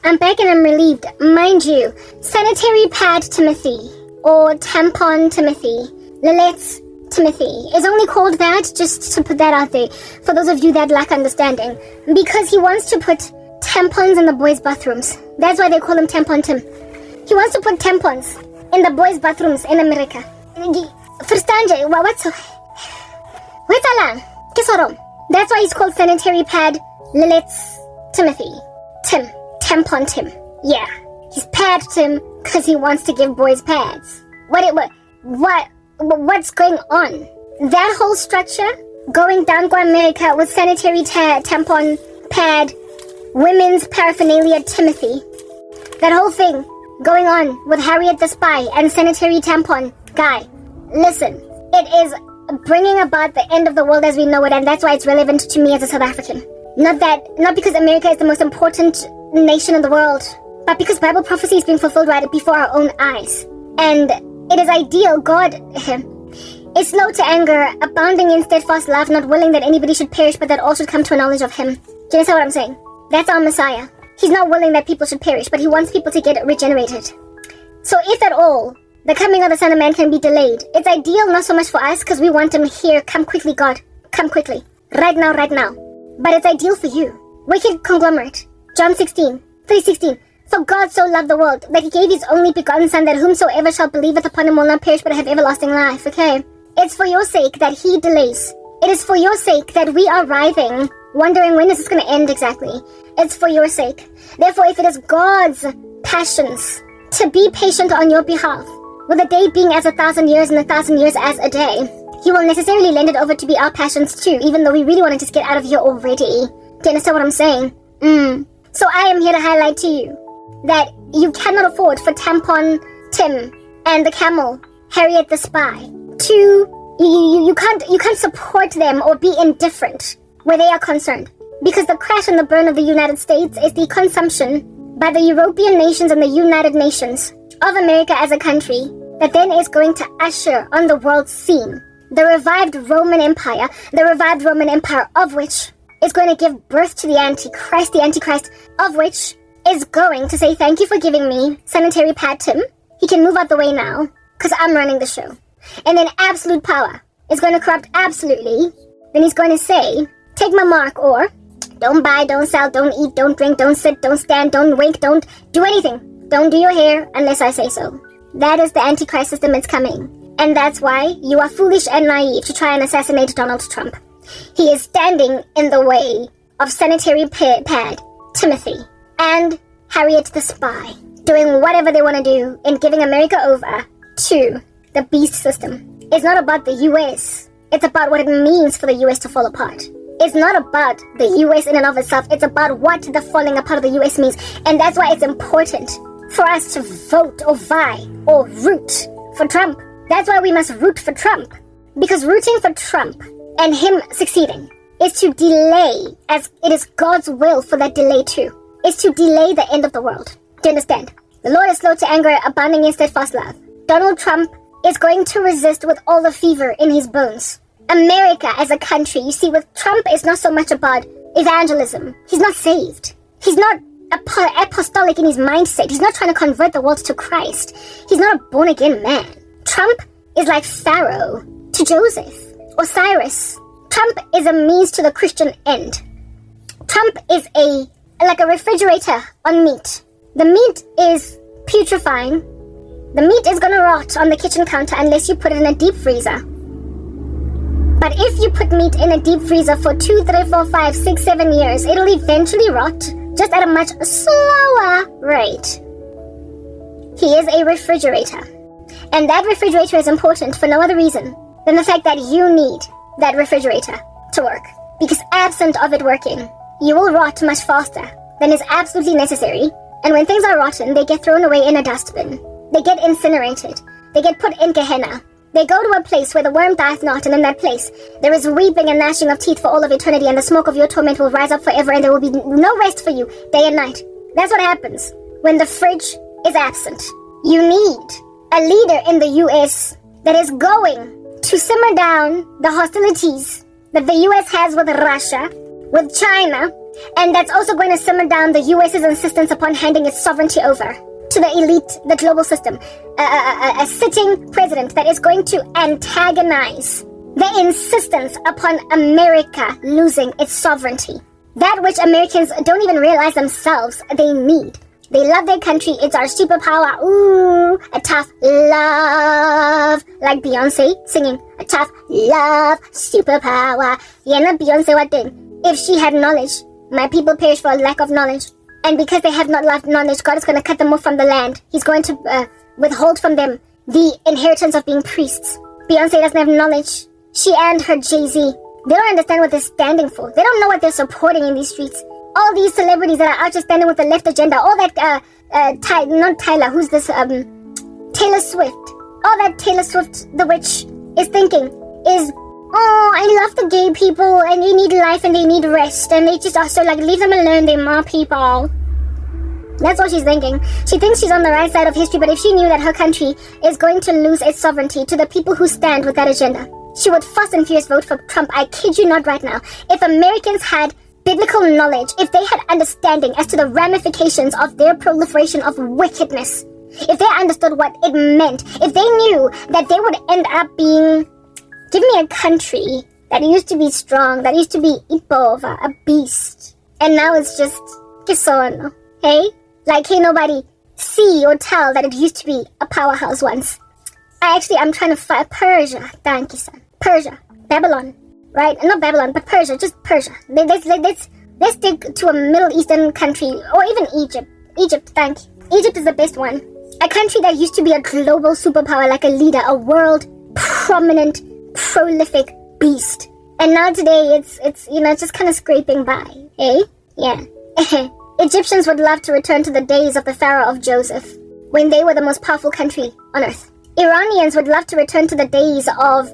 I'm back and I'm relieved. Mind you, sanitary pad Timothy, or tampon Timothy, Lilith's Timothy, is only called that, just to put that out there, for those of you that lack understanding, because he wants to put tampons in the boys' bathrooms. That's why they call him Tampon Tim. He wants to put tampons in the boys' bathrooms in America. Verstaan jy? What's alang? That's why he's called sanitary pad Lilith's Timothy. Tim. Tampon Tim. Yeah. He's pad Tim because he wants to give boys pads. What's going on? That whole structure going down to America with sanitary tampon pad, women's paraphernalia Timothy. That whole thing going on with Harriet the Spy and sanitary tampon guy. Listen, it is bringing about the end of the world as we know it, and that's why it's relevant to me as a South African. Not because America is the most important nation in the world, but because Bible prophecy is being fulfilled right before our own eyes. And it is ideal. God is slow to anger, abounding in steadfast love, not willing that anybody should perish, but that all should come to a knowledge of him. Do you understand what I'm saying? That's our Messiah. He's not willing that people should perish, but he wants people to get regenerated. So if at all the coming of the Son of Man can be delayed, it's ideal not so much for us because we want him here. Come quickly, God. Come quickly. Right now. But it's ideal for you. Wicked conglomerate. John 3:16. For God so loved the world that he gave his only begotten Son, that whomsoever shall believeth upon him will not perish but have everlasting life. Okay? It's for your sake that he delays. It is for your sake that we are writhing, wondering when is this going to end exactly. It's for your sake. Therefore, if it is God's passions to be patient on your behalf, with a day being as 1,000 years and 1,000 years as a day, he will necessarily lend it over to be our passions too, even though we really want to just get out of here already. Do you understand what I'm saying? So I am here to highlight to you that you cannot afford for Tampon Tim and the camel Harriet the Spy to you can't support them or be indifferent where they are concerned, because the crash and the burn of the United States is the consumption by the European nations and the United Nations of America as a country that then is going to usher on the world scene the revived Roman Empire of which is going to give birth to the Antichrist of which is going to say, thank you for giving me sanitary pad Tim. He can move out the way now, because I'm running the show. And then absolute power is going to corrupt absolutely. Then he's going to say, take my mark, or don't buy, don't sell, don't eat, don't drink, don't sit, don't stand, don't wink, don't do anything. Don't do your hair unless I say so. That is the Antichrist system that's coming. And that's why you are foolish and naive to try and assassinate Donald Trump. He is standing in the way of sanitary pad Timothy and Harriet the Spy, doing whatever they want to do in giving America over to the beast system. It's not about the US. It's about what it means for the US to fall apart. It's not about the US in and of itself. It's about what the falling apart of the US means. And that's why it's important for us to vote or vie or root for Trump. That's why we must root for Trump. Because rooting for Trump and him succeeding is to delay, as it is God's will for that delay too, is to delay the end of the world. Do you understand? The Lord is slow to anger, abounding in steadfast love. Donald Trump is going to resist with all the fever in his bones. America as a country, you see, with Trump, it's not so much about evangelism. He's not saved. He's not apostolic in his mindset. He's not trying to convert the world to Christ. He's not a born-again man. Trump is like Pharaoh to Joseph or Cyrus. Trump is a means to the Christian end. Trump is like a refrigerator on meat. The meat is putrefying. The meat is going to rot on the kitchen counter unless you put it in a deep freezer. But if you put meat in a deep freezer for 2, 3, 4, 5, 6, 7 years, it'll eventually rot, just at a much slower rate. He is a refrigerator. And that refrigerator is important for no other reason than the fact that you need that refrigerator to work. Because absent of it working, you will rot much faster than is absolutely necessary. And when things are rotten, they get thrown away in a dustbin. They get incinerated. They get put in Gehenna. They go to a place where the worm dieth not, and in that place there is weeping and gnashing of teeth for all of eternity, and the smoke of your torment will rise up forever, and there will be no rest for you day and night. That's what happens when the fridge is absent. You need a leader in the US that is going to simmer down the hostilities that the US has with Russia, with China, And that's also going to simmer down the US's insistence upon handing its sovereignty over to the elite, the global system. A sitting president that is going to antagonize the insistence upon America losing its sovereignty. That which Americans don't even realize themselves they need. They love their country. It's our superpower. Ooh, a tough love. Like Beyonce singing, a tough love, superpower. Yeah, not Beyonce, what then? If she had knowledge, my people perish for a lack of knowledge. And because they have not loved knowledge, God is going to cut them off from the land. He's going to withhold from them the inheritance of being priests. Beyonce doesn't have knowledge. She and her Jay-Z, they don't understand what they're standing for. They don't know what they're supporting in these streets. All these celebrities that are out just standing with the left agenda, all that, not Tyler, who's this, Taylor Swift. All that Taylor Swift, the witch, is thinking is, oh, I love the gay people, and they need life, and they need rest, and they just are so, like, leave them alone, they're more people. That's what she's thinking. She thinks she's on the right side of history, but if she knew that her country is going to lose its sovereignty to the people who stand with that agenda, she would fast and furious vote for Trump. I kid you not right now. If Americans had biblical knowledge, if they had understanding as to the ramifications of their proliferation of wickedness, if they understood what it meant, if they knew that they would end up being, give me a country that used to be strong, that used to be Ipova, a beast, and now it's just Kisono, hey? Like, can't nobody see or tell that it used to be a powerhouse once. I'm trying to fight Persia, thank you, son. Persia, Babylon. Right? Not Babylon, but Persia, just Persia. Let's stick to a Middle Eastern country, or even Egypt. Egypt, thank you. Egypt is the best one. A country that used to be a global superpower, like a leader, a world prominent, prolific beast. And now today, it's just kind of scraping by, eh? Yeah. Egyptians would love to return to the days of the Pharaoh of Joseph, when they were the most powerful country on earth. Iranians would love to return to the days of,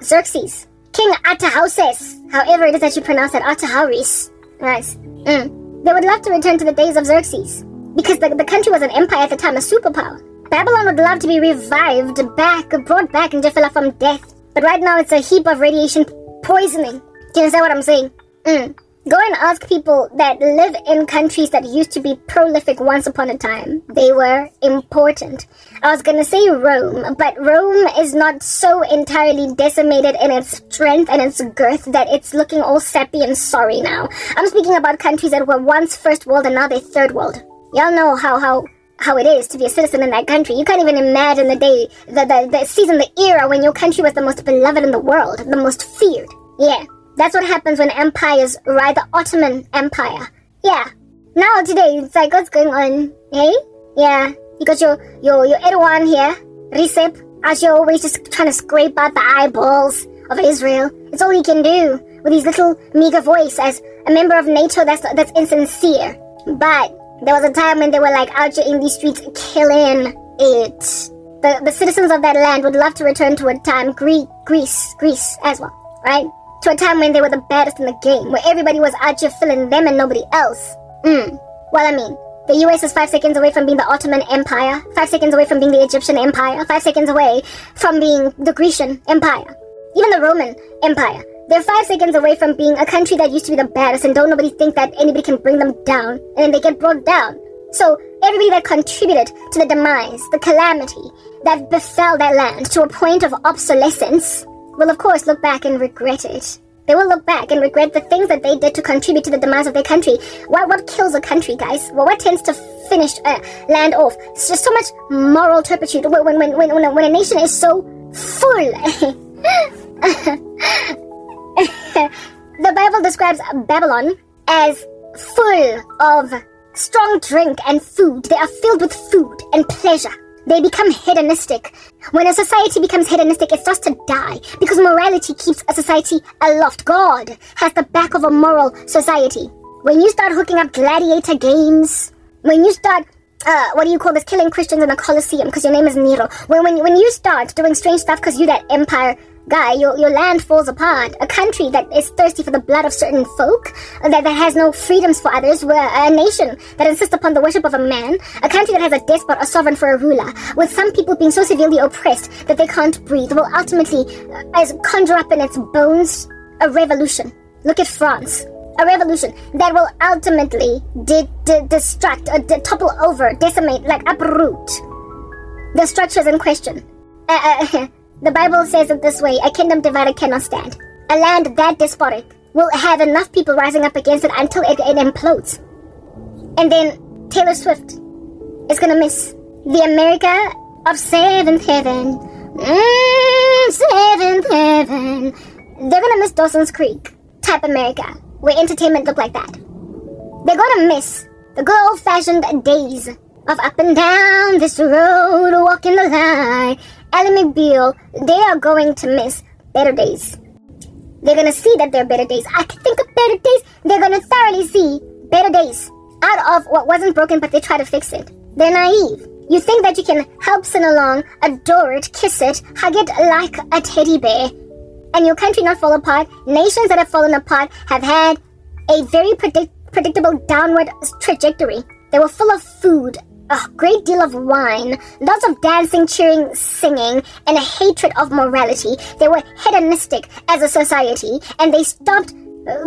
Xerxes. King Artaxerxes, however it is that you pronounce it, Artaxerxes. Nice. They would love to return to the days of Xerxes, because the country was an empire at the time, a superpower. Babylon would love to be revived, brought back and developed from death. But right now it's a heap of radiation poisoning. Do you understand what I'm saying? Go and ask people that live in countries that used to be prolific once upon a time. They were important. I was gonna say Rome, but Rome is not so entirely decimated in its strength and its girth that it's looking all sappy and sorry now. I'm speaking about countries that were once first world and now they're third world. Y'all know how it is to be a citizen in that country. You can't even imagine the day, the season, the era when your country was the most beloved in the world, the most feared. Yeah. That's what happens when empires ride the Ottoman Empire. Yeah. Now today, it's like, what's going on? Hey? Yeah. You got your Erdogan here, Recep, as you're always just trying to scrape out the eyeballs of Israel. It's all he can do with his little meager voice as a member of NATO that's insincere. But there was a time when they were like out here in these streets killing it. The citizens of that land would love to return to a time, Greece as well, right? To a time when they were the baddest in the game, where everybody was out here filling them and nobody else. Well, I mean, the US is 5 seconds away from being the Ottoman Empire, 5 seconds away from being the Egyptian Empire, 5 seconds away from being the Grecian Empire, even the Roman Empire. They're 5 seconds away from being a country that used to be the baddest, and don't nobody think that anybody can bring them down, and then they get brought down. So everybody that contributed to the demise, the calamity that befell that land to a point of obsolescence will of course look back and regret it. They will look back and regret the things that they did to contribute to the demise of their country. What kills a country, guys? Well, what tends to finish land off? It's just so much moral turpitude. When a nation is so full. The Bible describes Babylon as full of strong drink and food. They are filled with food and pleasure. They become hedonistic. When a society becomes hedonistic, it starts to die because morality keeps a society aloft. God has the back of a moral society. When you start hooking up gladiator games, when you start, killing Christians in the Colosseum because your name is Nero, when you start doing strange stuff because you're that empire guy, your land falls apart. A country that is thirsty for the blood of certain folk, that has no freedoms for others, a nation that insists upon the worship of a man, a country that has a despot or sovereign for a ruler, with some people being so severely oppressed that they can't breathe, will ultimately conjure up in its bones a revolution. Look at France. A revolution that will ultimately destruct or topple over, decimate, like uproot the structures in question. The Bible says it this way: a kingdom divided cannot stand. A land that despotic will have enough people rising up against it until it implodes. And then Taylor Swift is gonna miss the America of seventh heaven. Seventh heaven. They're gonna miss Dawson's Creek type America, where entertainment looked like that. They're gonna miss the good old-fashioned days of up and down this road, walking the line. Ally McBeal, they are going to miss better days. They're gonna see that there are better days. I can think of better days. They're gonna thoroughly see better days out of what wasn't broken, but they try to fix it. They're naive. You think that you can help sin along, adore it, kiss it, hug it like a teddy bear, and your country not fall apart. Nations that have fallen apart have had a very predictable downward trajectory. They were full of food, a great deal of wine, lots of dancing, cheering, singing, and a hatred of morality. They were hedonistic as a society, and they stopped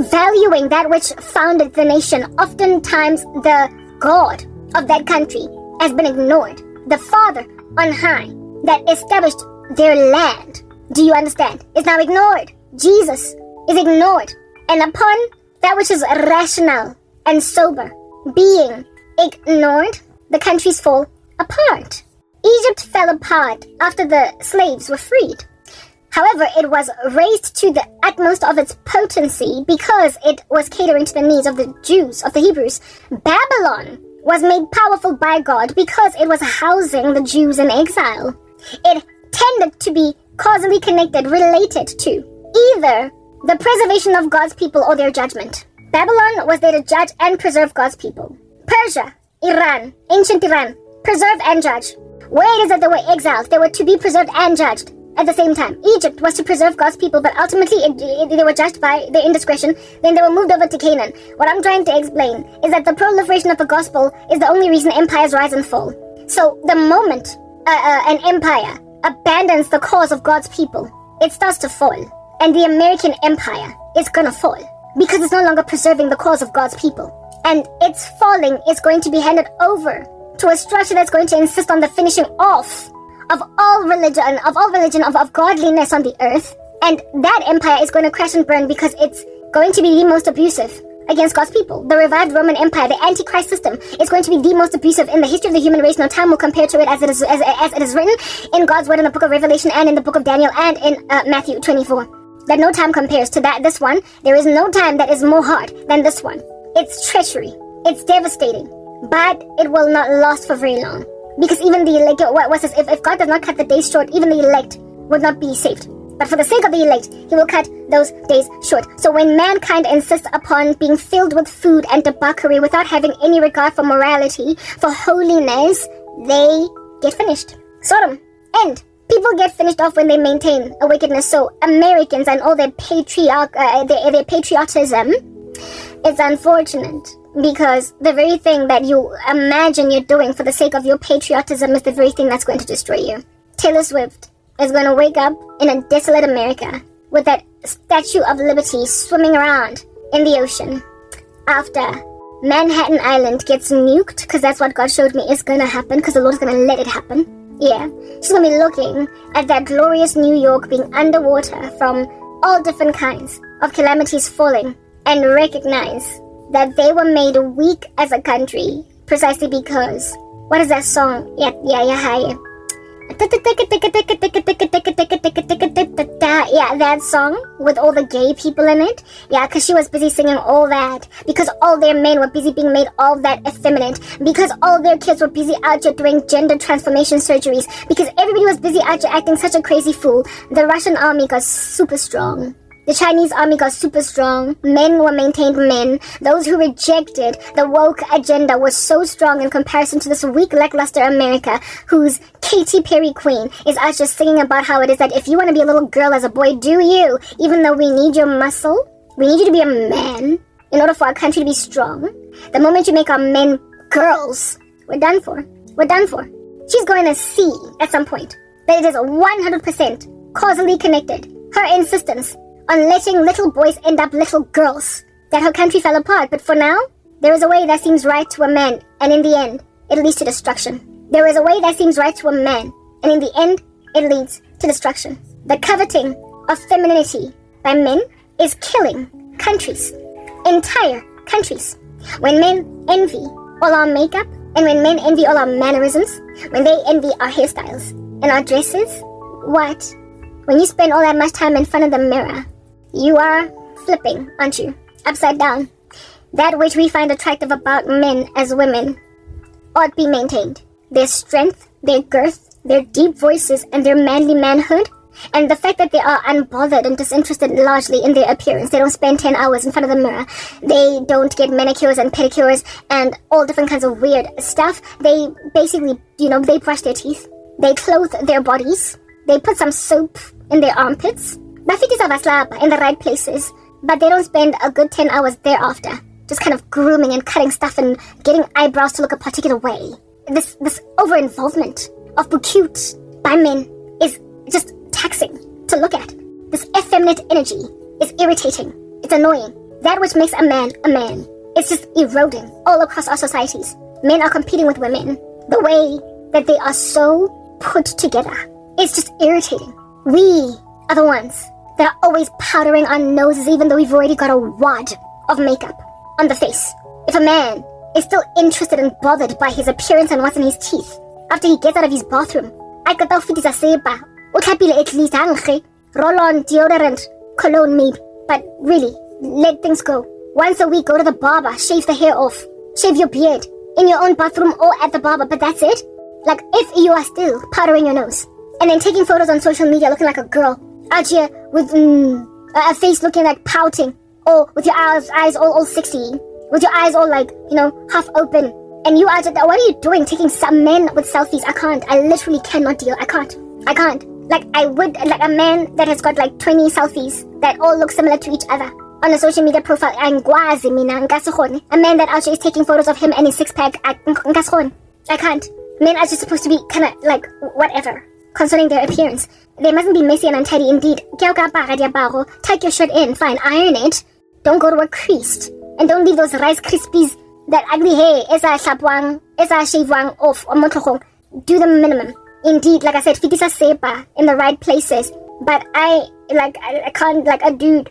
valuing that which founded the nation. Oftentimes, the God of that country has been ignored. The Father on high that established their land, do you understand, is now ignored. Jesus is ignored. And upon that which is rational and sober being ignored, the countries fall apart. Egypt fell apart after the slaves were freed. However, it was raised to the utmost of its potency because it was catering to the needs of the Jews, of the Hebrews. Babylon was made powerful by God because it was housing the Jews in exile. It tended to be causally connected, related to either the preservation of God's people or their judgment. Babylon was there to judge and preserve God's people. Persia, Iran, ancient Iran, preserve and judge. Where it is that they were exiled, they were to be preserved and judged at the same time. Egypt was to preserve God's people, but ultimately they were judged by their indiscretion. Then they were moved over to Canaan. What I'm trying to explain is that the proliferation of the gospel is the only reason empires rise and fall. So the moment an empire abandons the cause of God's people, it starts to fall. And the American empire is gonna fall because it's no longer preserving the cause of God's people. And its falling is going to be handed over to a structure that's going to insist on the finishing off of all religion, of godliness on the earth. And that empire is going to crash and burn because it's going to be the most abusive against God's people. The revived Roman Empire, the Antichrist system, is going to be the most abusive in the history of the human race. No time will compare to it as it is written in God's word in the book of Revelation and in the book of Daniel and in Matthew 24. That no time compares to this one. There is no time that is more hard than this one. It's treachery. It's devastating. But it will not last for very long. Because even the elect, if God does not cut the days short, even the elect would not be saved. But for the sake of the elect, he will cut those days short. So when mankind insists upon being filled with food and debauchery without having any regard for morality, for holiness, they get finished. Sodom. End. People get finished off when they maintain a wickedness. So Americans and all their patriotism, it's unfortunate. Because the very thing that you imagine you're doing for the sake of your patriotism is the very thing that's going to destroy you. Taylor Swift is going to wake up in a desolate America with that Statue of Liberty swimming around in the ocean after Manhattan Island gets nuked, because that's what God showed me is going to happen, because the Lord is going to let it happen. Yeah, she's going to be looking at that glorious New York being underwater from all different kinds of calamities falling and recognize that they were made weak as a country precisely because, what is that song? Yeah, that song with all the gay people in it. Yeah, because she was busy singing all that. Because all their men were busy being made all that effeminate. Because all their kids were busy out here doing gender transformation surgeries. Because everybody was busy out here acting such a crazy fool. The Russian army got super strong. The Chinese army got super strong. Men were maintained men. Those who rejected the woke agenda were so strong in comparison to this weak, lackluster America, whose Katy Perry queen is out just singing about how it is that if you want to be a little girl as a boy, do you? Even though we need your muscle, we need you to be a man in order for our country to be strong. The moment you make our men girls, we're done for. We're done for. She's going to see at some point that it is 100% causally connected. Her insistence on letting little boys end up little girls that her country fell apart. But for now, there is a way that seems right to a man, and in the end, it leads to destruction. There is a way that seems right to a man, and in the end, it leads to destruction. The coveting of femininity by men is killing countries, entire countries. When men envy all our makeup, and when men envy all our mannerisms, when they envy our hairstyles and our dresses, what? When you spend all that much time in front of the mirror, you are flipping, aren't you? Upside down. That which we find attractive about men as women ought be maintained. Their strength, their girth, their deep voices, and their manly manhood, and the fact that they are unbothered and disinterested largely in their appearance. They don't spend 10 hours in front of the mirror. They don't get manicures and pedicures and all different kinds of weird stuff. They basically, they brush their teeth. They clothe their bodies. They put some soap in their armpits. In the right places. But they don't spend a good 10 hours thereafter, just kind of grooming and cutting stuff and getting eyebrows to look a particular way. This over-involvement of cute by men is just taxing to look at. This effeminate energy is irritating. It's annoying. That which makes a man, it's just eroding all across our societies. Men are competing with women. The way that they are so put together, it's just irritating. We are the ones that are always powdering our noses even though we've already got a wad of makeup on the face. If a man is still interested and bothered by his appearance and what's in his teeth after he gets out of his bathroom, I could tell fit is a seba. At least roll on deodorant, cologne maybe. But really, let things go. Once a week, go to the barber, shave the hair off, shave your beard in your own bathroom or at the barber, but that's it. Like, if you are still powdering your nose and then taking photos on social media looking like a girl out here with a face looking like pouting, or with your eyes all sexy, with your eyes all like, half open, and you are just, what are you doing taking some men with selfies? I can't. I literally cannot deal. I can't. Like, I would, like a man that has got like 20 selfies that all look similar to each other on a social media profile. A man that out here is taking photos of him and his six-pack. I can't. Men are just supposed to be kind of like whatever concerning their appearance. They mustn't be messy and untidy indeed. Tuck your shirt in, fine, iron it. Don't go to work creased. And don't leave those Rice Krispies, that ugly hair, esa shavewang off. Do the minimum. Indeed, like I said, fitisa sepa in the right places. But I can't, like a dude,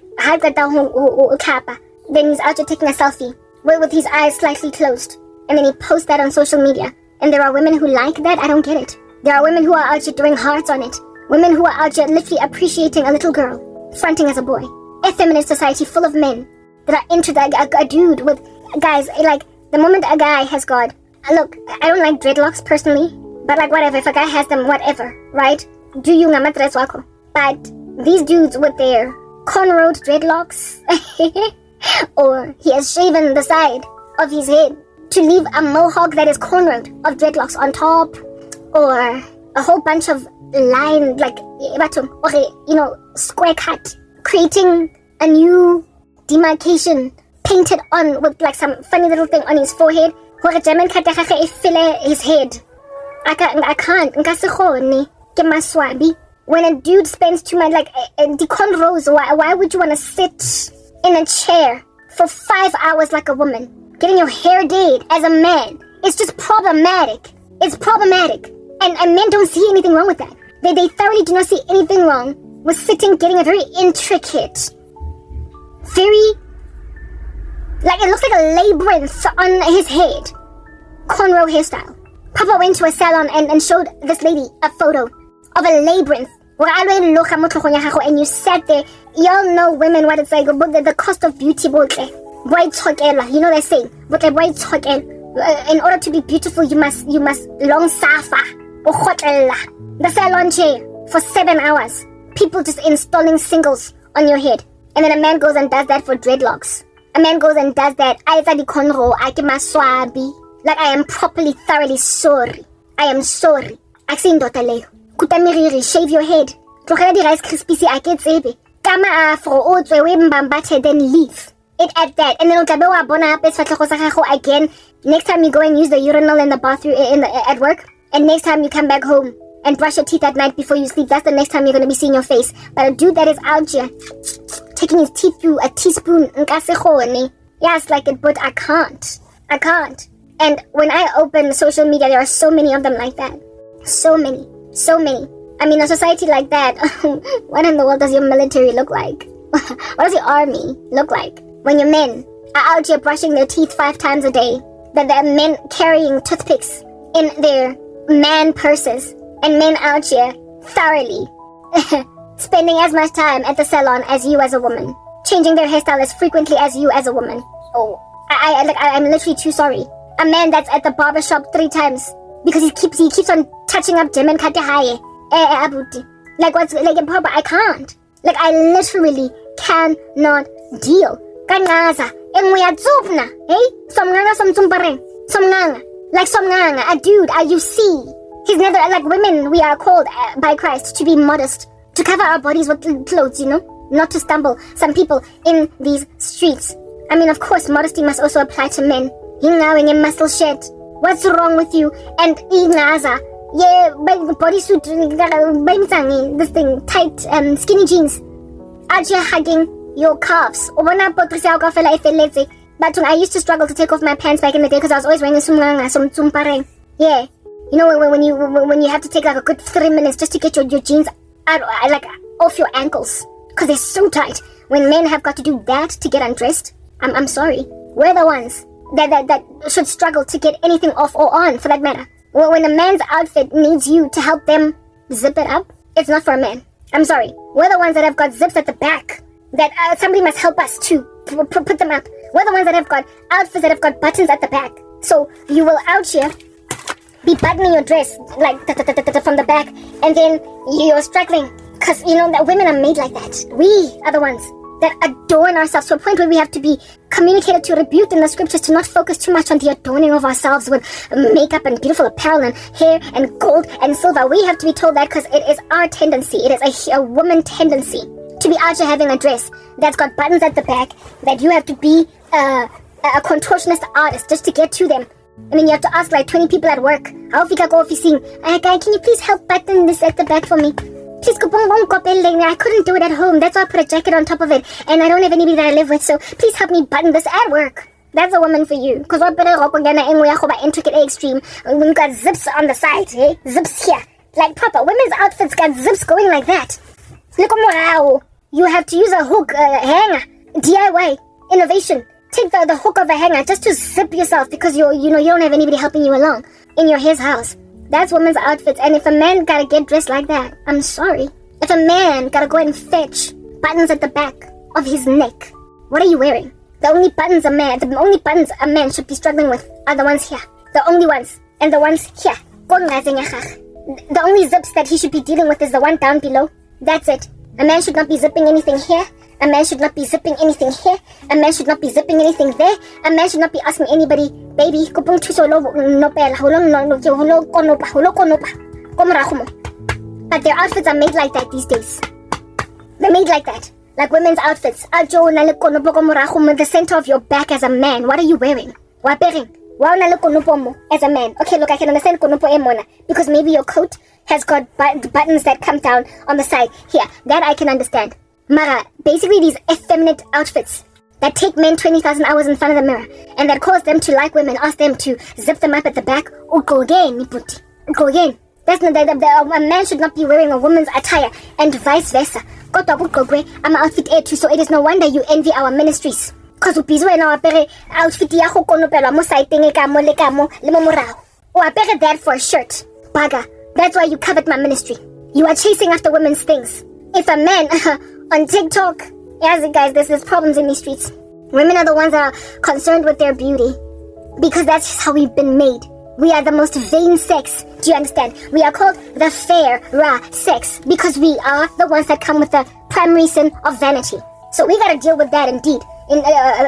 then he's out there taking a selfie with his eyes slightly closed. And then he posts that on social media. And there are women who like that. I don't get it. There are women who are out here doing hearts on it. Women who are out here literally appreciating a little girl, fronting as a boy. A feminist society full of men that are into a dude with, guys, like, the moment a guy has got, look, I don't like dreadlocks personally, but like whatever, if a guy has them, whatever, right? Do you ngamatres wako? But these dudes with their cornrowed dreadlocks, or he has shaven the side of his head to leave a mohawk that is cornrowed of dreadlocks on top, or a whole bunch of line, like, square cut, creating a new demarcation painted on with like some funny little thing on his forehead. His head. I can't. When a dude spends too much, like the cornrows, why would you want to sit in a chair for 5 hours like a woman, getting your hair did as a man? It's just problematic. It's problematic. And men don't see anything wrong with that. They thoroughly do not see anything wrong with sitting, getting a very intricate, very, like it looks like a labyrinth on his head, cornrow hairstyle. Papa went to a salon and showed this lady a photo of a labyrinth. And you sat there. Y'all know women what it's like. The cost of beauty. You know they say. In order to be beautiful, you must long suffer. The salon chair for 7 hours. People just installing singles on your head. And then a man goes and does that for dreadlocks. A man goes and does that. Like, I am properly, thoroughly sorry. I am sorry. Shave your head. Kama afro, then leave it at that. And then again. Next time you go and use the urinal in the bathroom at work, and next time you come back home and brush your teeth at night before you sleep, that's the next time you're going to be seeing your face. But a dude that is out here taking his teeth through a teaspoon. Yes, like it, but I can't. And when I open social media, there are so many of them like that. So many. I mean, a society like that, what in the world does your military look like? What does your army look like? When your men are out here brushing their teeth 5 times a day, that there are men carrying toothpicks in their man purses, and men out here thoroughly spending as much time at the salon as you as a woman, changing their hairstyle as frequently as you as a woman. Oh, I'm literally too sorry. A man that's at the barber shop 3 times because he keeps on touching up Jim and Kate like what's like Papa, I can't. Like I literally cannot deal. Kangaza, enguyadzupna, hey? Somnganga somtsumpareng. Somnganga. Like somnganga, a dude, you see. He's never like women, we are called by Christ to be modest, to cover our bodies with clothes, not to stumble some people in these streets. I mean, of course, modesty must also apply to men. Hingawing in muscle shed. What's wrong with you? And Ignaza. Yeah, bodysuit, this thing, tight, skinny jeans. Out here hugging your calves. But I used to struggle to take off my pants back in the day because I was always wearing sumpareng. Yeah. When you have to take like a good 3 minutes just to get your jeans out, like off your ankles because they're so tight. When men have got to do that to get undressed, I'm sorry. We're the ones that should struggle to get anything off or on, for that matter. Well, when a man's outfit needs you to help them zip it up, it's not for a man. I'm sorry. We're the ones that have got zips at the back that somebody must help us to put them up. We're the ones that have got outfits that have got buttons at the back. So you will out here be buttoning your dress like from the back, and then you're struggling because that women are made like that. We are the ones that adorn ourselves to a point where we have to be communicated to, rebuked in the scriptures to not focus too much on the adorning of ourselves with makeup and beautiful apparel and hair and gold and silver. We have to be told that because it is our tendency. It is a woman tendency to be out here having a dress that's got buttons at the back, that you have to be a contortionist artist just to get to them. I mean, you have to ask like 20 people at work, how can you please help button this at the back for me? Please, I couldn't do it at home. That's why I put a jacket on top of it. And I don't have anybody that I live with, so please help me button this at work. That's a woman for you. Because what better intricate extreme when you got zips on the side, eh? Zips here. Like proper. Women's outfits got zips going like that. Look wow. You have to use a hook, hanger. DIY. Innovation. Take the hook of a hanger just to zip yourself because you don't have anybody helping you along in his house. That's women's outfits. And if a man gotta get dressed like that, I'm sorry. If a man gotta go and fetch buttons at the back of his neck, what are you wearing? The only buttons a man should be struggling with are the ones here. The only ones. And the ones here. The only zips that he should be dealing with is the one down below. That's it. A man should not be zipping anything here. A man should not be zipping anything here. A man should not be zipping anything there. A man should not be asking anybody, baby, but their outfits are made like that these days. They're made like that. Like women's outfits. The center of your back as a man. What are you wearing? As a man. Okay, look, I can understand because maybe your coat has got buttons that come down on the side. Here, that I can understand. Mara, basically these effeminate outfits that take men 20,000 hours in front of the mirror and that cause them to like women, ask them to zip them up at the back. Go again. That's not that. A man should not be wearing a woman's attire and vice versa. I'm an outfit air too, so it is no wonder you envy our ministries. Because upizwe na wapere outfit ya go konopelwa mo saiteng ka mo le ka mo le mo morago. O apere that for a shirt. Baga. That's why you covet my ministry. You are chasing after women's things. If a man on TikTok, yes guys, there's problems in these streets. Women are the ones that are concerned with their beauty because that's just how we've been made. We are the most vain sex. Do you understand? We are called the fairer sex because we are the ones that come with the primary sin of vanity. So we gotta deal with that indeed, in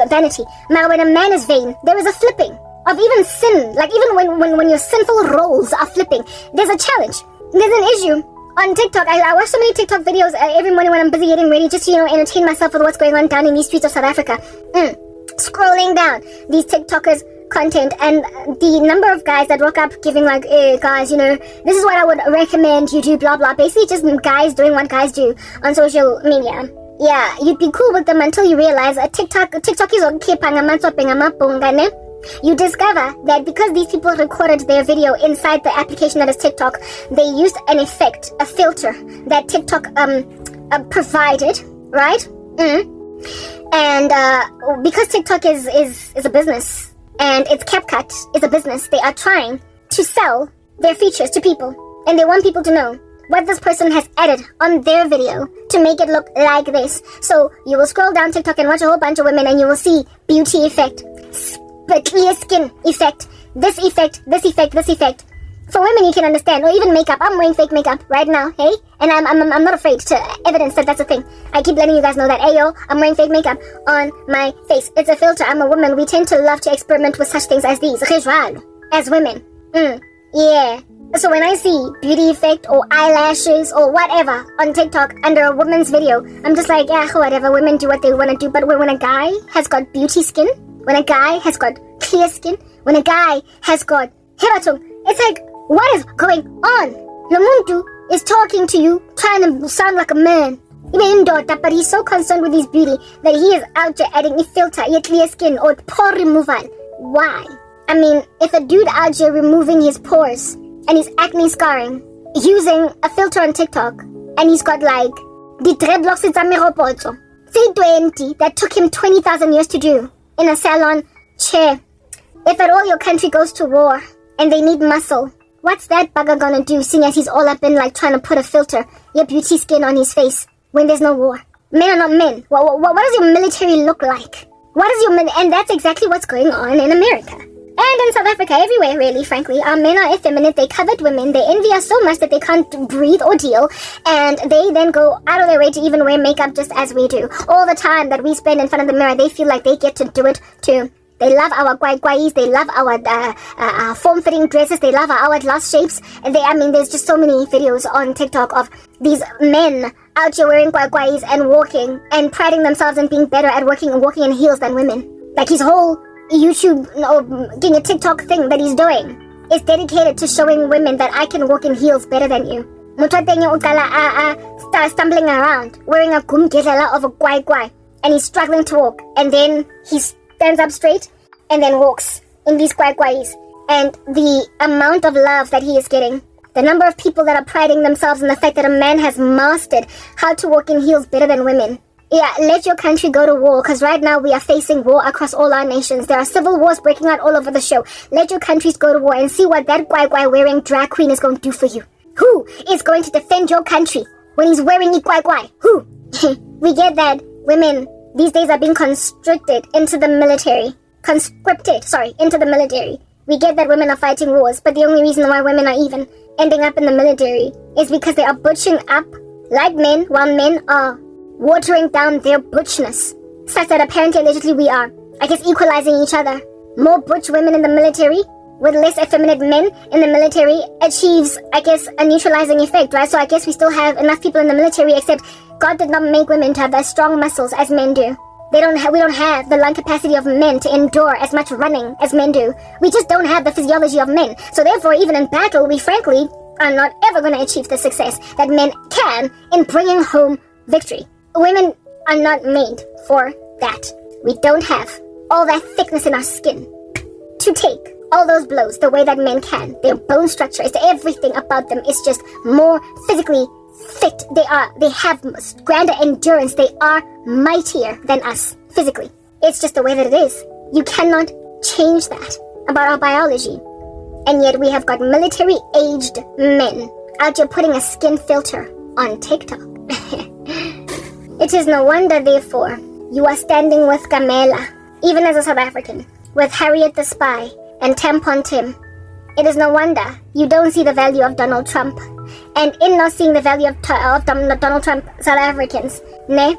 vanity. Now when a man is vain, there is a flipping of even sin. Like even when your sinful roles are flipping, there's a challenge. There's an issue. On TikTok, I watch so many TikTok videos every morning when I'm busy getting ready just to, entertain myself with what's going on down in these streets of South Africa. Scrolling down these TikTokers' content and the number of guys that rock up giving like, hey, guys, this is what I would recommend you do, blah, blah. Basically just guys doing what guys do on social media. Yeah, you'd be cool with them until you realize TikTok is okay. You discover that because these people recorded their video inside the application that is TikTok, they used an effect, a filter that TikTok provided, right? And because TikTok is a business and its CapCut is a business, they are trying to sell their features to people, and they want people to know what this person has added on their video to make it look like this. So you will scroll down TikTok and watch a whole bunch of women, and you will see beauty effect, clear skin effect, this effect, this effect, this effect. For women, you can understand, or even makeup. I'm wearing fake makeup right now, hey? And I'm not afraid to evidence that that's a thing. I keep letting you guys know that, hey yo, I'm wearing fake makeup on my face. It's a filter. I'm a woman. We tend to love to experiment with such things as these. As women. Yeah. So when I see beauty effect or eyelashes or whatever on TikTok under a woman's video, I'm just like, yeah, whatever. Women do what they want to do. But when a guy has got beauty skin, when a guy has got clear skin, when a guy has got heratung, it's like, what is going on? Lomuntu is talking to you, trying to sound like a man. But he's so concerned with his beauty that he is out there adding a filter, a clear skin, or pore removal. Why? I mean, if a dude out there removing his pores and his acne scarring using a filter on TikTok, and he's got like the dreadlocks in Zameropoto, say 20, that took him 20,000 years to do in a salon chair. If at all your country goes to war and they need muscle, what's that bugger gonna do, seeing as he's all up in like trying to put a filter, your beauty skin on his face when there's no war? Men are not men. What does your military look like? What is your and that's exactly what's going on in America. And in South Africa, everywhere really, frankly. Our men are effeminate, they covet women, they envy us so much that they can't breathe or deal, and they then go out of their way to even wear makeup just as we do. All the time that we spend in front of the mirror, they feel like they get to do it too. They love our guais, they love our form-fitting dresses, they love our hourglass shapes, and there's just so many videos on TikTok of these men out here wearing guais and walking and priding themselves in being better at walking in heels than women. Like his whole YouTube, getting a TikTok thing that he's doing is dedicated to showing women that I can walk in heels better than you. Start stumbling around, wearing a gumgedela of a guai, and he's struggling to walk, and then he stands up straight and then walks in these guais. And the amount of love that he is getting, the number of people that are priding themselves in the fact that a man has mastered how to walk in heels better than women. Yeah, let your country go to war, because right now we are facing war across all our nations. There are civil wars breaking out all over the show. Let your countries go to war and see what that guai wearing drag queen is going to do for you. Who is going to defend your country when he's wearing a guai? Who? We get that women these days are being conscripted into the military. Into the military. We get that women are fighting wars, but the only reason why women are even ending up in the military is because they are butching up like men, while men are watering down their butchness, such that apparently allegedly we are, I guess, equalizing each other. More butch women in the military with less effeminate men in the military achieves, I guess, a neutralizing effect, right? So I guess we still have enough people in the military, except God did not make women to have as strong muscles as men do. We don't have the lung capacity of men to endure as much running as men do. We just don't have the physiology of men. So therefore, even in battle, we frankly are not ever going to achieve the success that men can in bringing home victory. Women are not made for that. We don't have all that thickness in our skin to take all those blows the way that men can. Their bone structure, everything about them is just more physically fit. They have grander endurance. They are mightier than us physically. It's just the way that it is. You cannot change that about our biology. And yet we have got military-aged men out there putting a skin filter on TikTok. It is no wonder, therefore, you are standing with Gamela, even as a South African, with Harriet the Spy and Tampon Tim. It is no wonder you don't see the value of Donald Trump. And in not seeing the value of Donald Trump, South Africans, and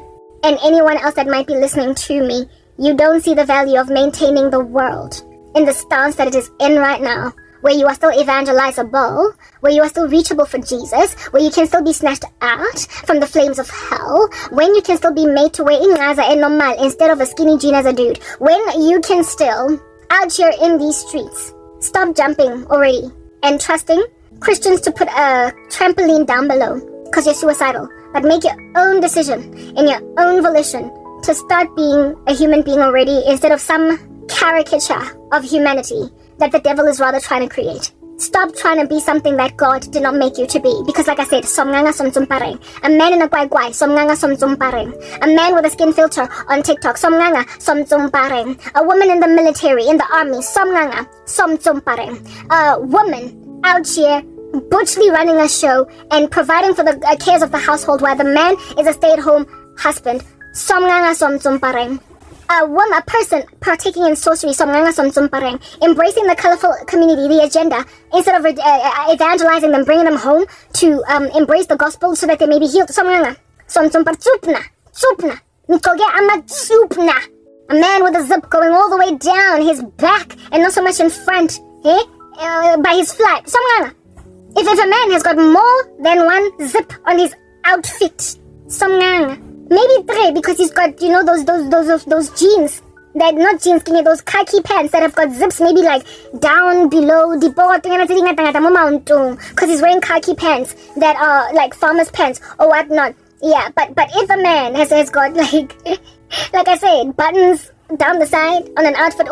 anyone else that might be listening to me, you don't see the value of maintaining the world in the stance that it is in right now, where you are still evangelizable, where you are still reachable for Jesus, where you can still be snatched out from the flames of hell, when you can still be made to wear ingaza and normal instead of a skinny jean as a dude, when you can still, out here in these streets, stop jumping already and trusting Christians to put a trampoline down below because you're suicidal, but make your own decision in your own volition to start being a human being already instead of some caricature of humanity that the devil is rather trying to create. Stop trying to be something that God did not make you to be. Because like I said, somnganga somtsumpareng. A man in a guai, somnganga somtsumpareng. A man with a skin filter on TikTok, somnganga somtsumpareng. A woman in the military, in the army, somnganga somtsumpareng. A woman out here butchly running a show and providing for the cares of the household while the man is a stay-at-home husband, somnganga somtsumpareng. A person partaking in sorcery, embracing the colorful community, the agenda, instead of evangelizing them, bringing them home to embrace the gospel so that they may be healed. A man with a zip going all the way down his back and not so much in front, by his flat. If a man has got more than one zip on his outfit, maybe 3 because he's got, those jeans, that not jeans, those khaki pants that have got zips maybe like down below, because he's wearing khaki pants that are like farmer's pants or whatnot. Yeah, but if a man has got like I said, buttons down the side on an outfit,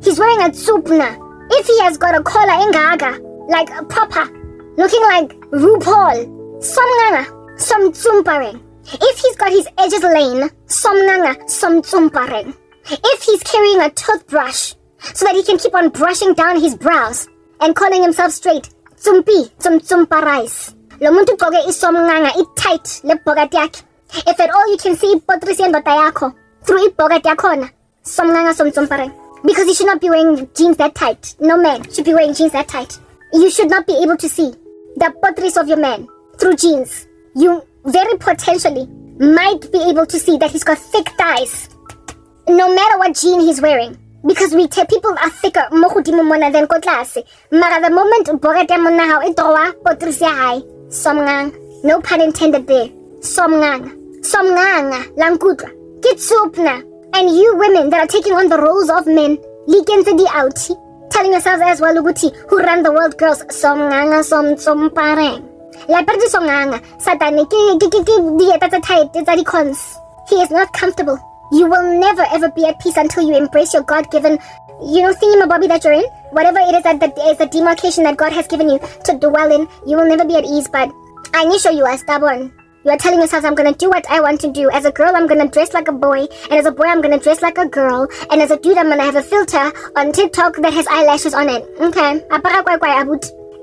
he's wearing a tsupna. If he has got a collar in gaga, like proper, looking like RuPaul, some tsumpareng. If he's got his edges lain, some tsumpareng. If he's carrying a toothbrush so that he can keep on brushing down his brows and calling himself straight, tsumpi, tsumparais. Lo muntu koge is it tight le bogati yake. If at all you can see potrisi and yako through it bogati yakona, some tsumpareng. Because you should not be wearing jeans that tight. No man should be wearing jeans that tight. You should not be able to see the potteries of your man through jeans. You very potentially might be able to see that he's got thick thighs, no matter what jean he's wearing. Because people are thicker than kotlase. Mara the moment bogete mona how it draw potteries ya high. Somngang. No pun intended there. Somngang langkutla. Kitsupna. And you women that are taking on the roles of men, likense di outi. Telling yourselves as well, Uguti, who run the world, girls, somnganga sompareng. La perdi somnganga, satanic, that's tight, it's a cons. He is not comfortable. You will never ever be at peace until you embrace your God-given, thingamabobby that you're in. Whatever it is that is the demarcation that God has given you to dwell in, you will never be at ease, but I need to show you are stubborn. You are telling yourself, I'm going to do what I want to do. As a girl, I'm going to dress like a boy. And as a boy, I'm going to dress like a girl. And as a dude, I'm going to have a filter on TikTok that has eyelashes on it. Okay.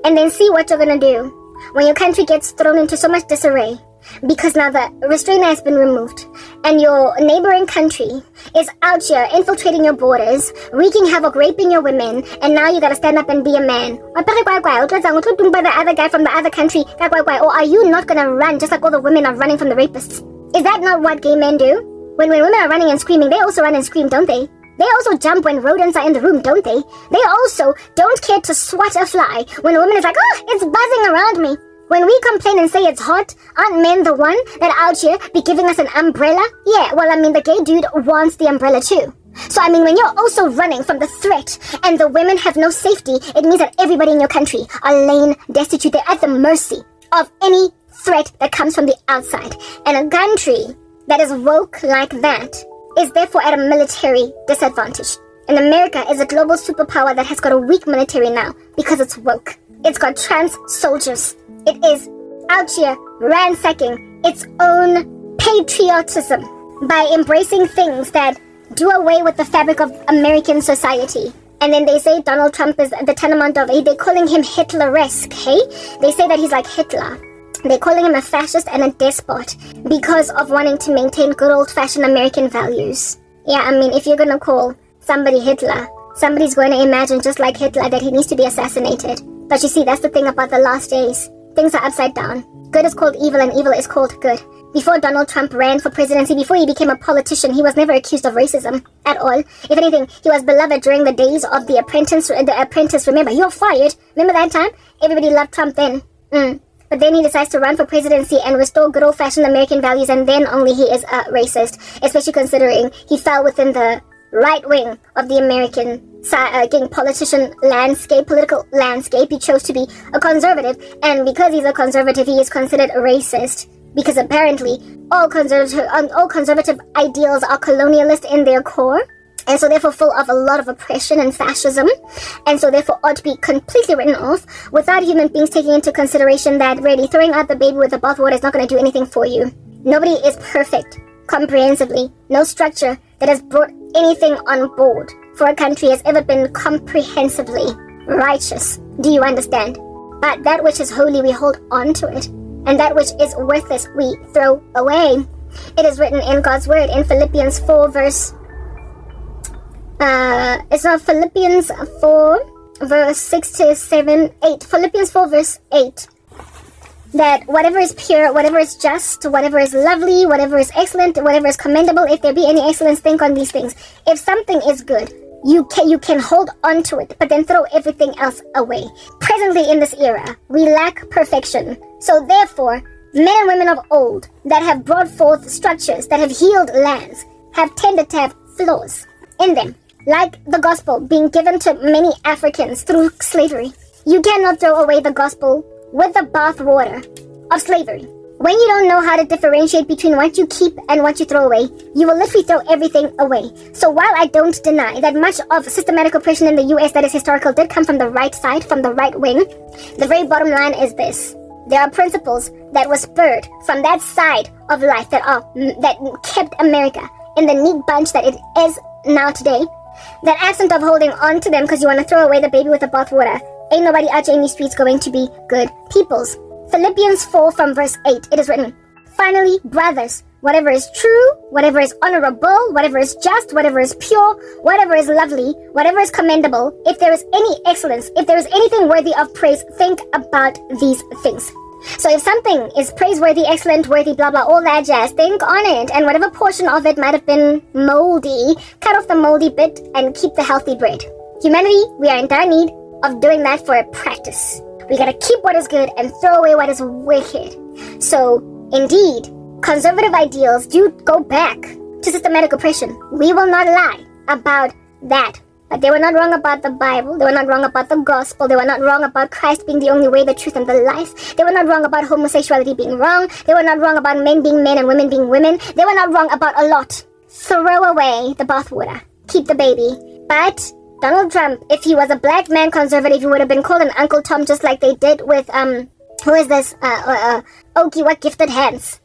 And then see what you're going to do when your country gets thrown into so much disarray. Because now the restrainer has been removed. And your neighboring country is out here infiltrating your borders, wreaking havoc, raping your women, and now you gotta stand up and be a man. Or the other guy from the other country, or are you not gonna run just like all the women are running from the rapists? Is that not what gay men do? When women are running and screaming, they also run and scream, don't they? They also jump when rodents are in the room, don't they? They also don't care to swat a fly when a woman is like, oh, it's buzzing around me. When we complain and say it's hot, aren't men the one that out here be giving us an umbrella? Yeah, well, the gay dude wants the umbrella too. So, when you're also running from the threat and the women have no safety, it means that everybody in your country are laying destitute. They're at the mercy of any threat that comes from the outside. And a country that is woke like that is therefore at a military disadvantage. And America is a global superpower that has got a weak military now because it's woke. It's got trans soldiers. It is out here ransacking its own patriotism by embracing things that do away with the fabric of American society. And then they say Donald Trump is the tenement of, they're calling him Hitler-esque, hey? They say that he's like Hitler. They're calling him a fascist and a despot because of wanting to maintain good old-fashioned American values. Yeah, if you're gonna call somebody Hitler, somebody's going to imagine just like Hitler that he needs to be assassinated. But you see, that's the thing about the last days. Things are upside down. Good is called evil and evil is called good. Before Donald Trump ran for presidency, before he became a politician, he was never accused of racism at all. If anything, he was beloved during the days of The Apprentice. Remember, you're fired. Remember that time? Everybody loved Trump then. But then he decides to run for presidency and restore good old-fashioned American values, and then only he is a racist, especially considering he fell within the right wing of the American political landscape. He chose to be a conservative, and because he's a conservative, he is considered a racist, because apparently all conservative ideals are colonialist in their core, and so therefore full of a lot of oppression and fascism, and so therefore ought to be completely written off, without human beings taking into consideration that really throwing out the baby with the bathwater is not going to do anything for you. Nobody is perfect comprehensively. No structure that has brought anything on board for a country has ever been comprehensively righteous. Do you understand? But that which is holy, we hold on to it, and that which is worthless, we throw away. It is written in God's word in Philippians 4 verse Philippians 4 verse 6 to 7, 8. Philippians 4 verse 8. That whatever is pure, whatever is just, whatever is lovely, whatever is excellent, whatever is commendable, if there be any excellence, think on these things. If something is good, you can hold on to it, but then throw everything else away. Presently in this era, we lack perfection. So therefore, men and women of old that have brought forth structures, that have healed lands, have tended to have flaws in them, like the gospel being given to many Africans through slavery. You cannot throw away the gospel with the bathwater of slavery. When you don't know how to differentiate between what you keep and what you throw away, you will literally throw everything away. So while I don't deny that much of systematic oppression in the US that is historical did come from the right side, from the right wing, the very bottom line is this. There are principles that were spurred from that side of life that kept America in the neat bunch that it is now today. That accent of holding on to them because you want to throw away the baby with the bathwater. Ain't nobody out in these streets going to be good peoples. Philippians 4 from verse 8, it is written, finally, brothers, whatever is true, whatever is honorable, whatever is just, whatever is pure, whatever is lovely, whatever is commendable, if there is any excellence, if there is anything worthy of praise, think about these things. So if something is praiseworthy, excellent, worthy, blah, blah, all that jazz, think on it, and whatever portion of it might have been moldy, cut off the moldy bit and keep the healthy bread. Humanity, we are in dire need of doing that for a practice. We gotta keep what is good and throw away what is wicked. So, indeed, conservative ideals do go back to systematic oppression. We will not lie about that. But they were not wrong about the Bible. They were not wrong about the gospel. They were not wrong about Christ being the only way, the truth, and the life. They were not wrong about homosexuality being wrong. They were not wrong about men being men and women being women. They were not wrong about a lot. Throw away the bathwater. Keep the baby. But Donald Trump, if he was a black man conservative, he would have been called an Uncle Tom, just like they did with, who is this? Okie, what Gifted Hands?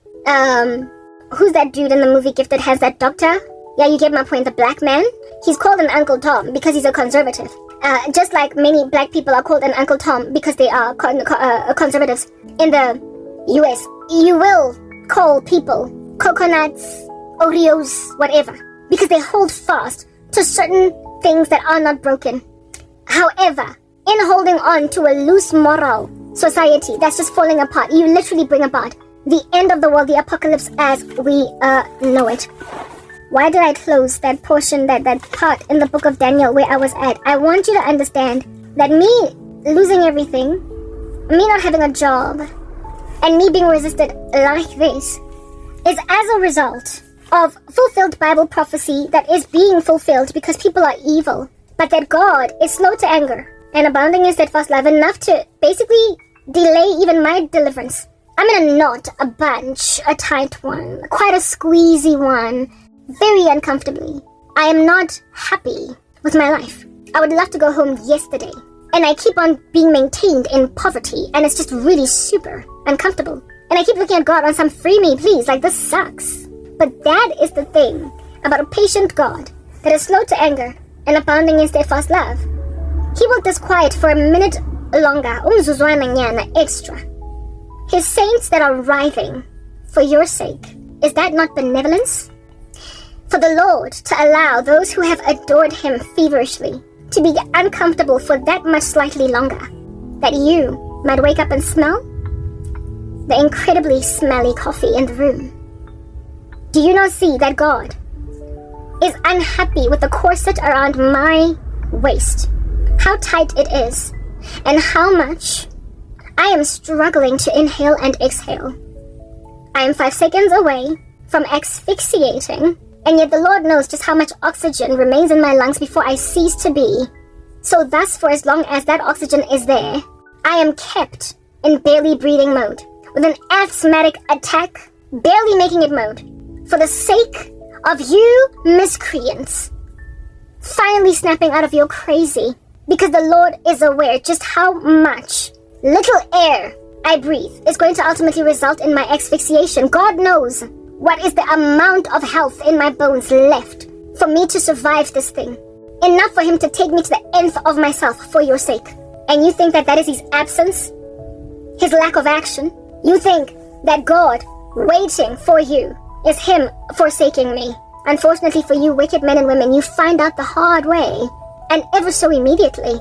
Who's that dude in the movie Gifted Hands, that doctor? Yeah, you get my point, the black man. He's called an Uncle Tom because he's a conservative. Just like many black people are called an Uncle Tom because they are conservatives. In the US, you will call people coconuts, Oreos, whatever, because they hold fast to certain things that are not broken. However, in holding on to a loose moral society that's just falling apart, you literally bring about the end of the world, the apocalypse as we know it. Why did I close that portion, that part in the book of Daniel where I was at? I want you to understand that me losing everything, me not having a job, and me being resisted like this is as a result of fulfilled Bible prophecy that is being fulfilled because people are evil, but that God is slow to anger and abounding in steadfast love enough to basically delay even my deliverance. I'm in a knot, a bunch, a tight one, quite a squeezy one, very uncomfortably. I am not happy with my life. I would love to go home yesterday, and I keep on being maintained in poverty, and it's just really super uncomfortable. And I keep looking at God on some free me, please, like this sucks. But that is the thing about a patient God that is slow to anger and abounding in steadfast love. He will disquiet for a minute longer, extra. His saints that are writhing for your sake. Is that not benevolence? For the Lord to allow those who have adored him feverishly to be uncomfortable for that much slightly longer, that you might wake up and smell the incredibly smelly coffee in the room. Do you not see that God is unhappy with the corset around my waist, how tight it is, and how much I am struggling to inhale and exhale? I am 5 seconds away from asphyxiating And yet the Lord knows just how much oxygen remains in my lungs before I cease to be. So thus, for as long as that oxygen is there, I am kept in barely breathing mode, with an asthmatic attack, barely making it mode, for the sake of you miscreants finally snapping out of your crazy, because the Lord is aware just how much little air I breathe is going to ultimately result in my asphyxiation. God knows what is the amount of health in my bones left for me to survive this thing. Enough for him to take me to the nth of myself for your sake. And you think that that is his absence? His lack of action? You think that God waiting for you is him forsaking me? Unfortunately for you wicked men and women, you find out the hard way, and ever so immediately.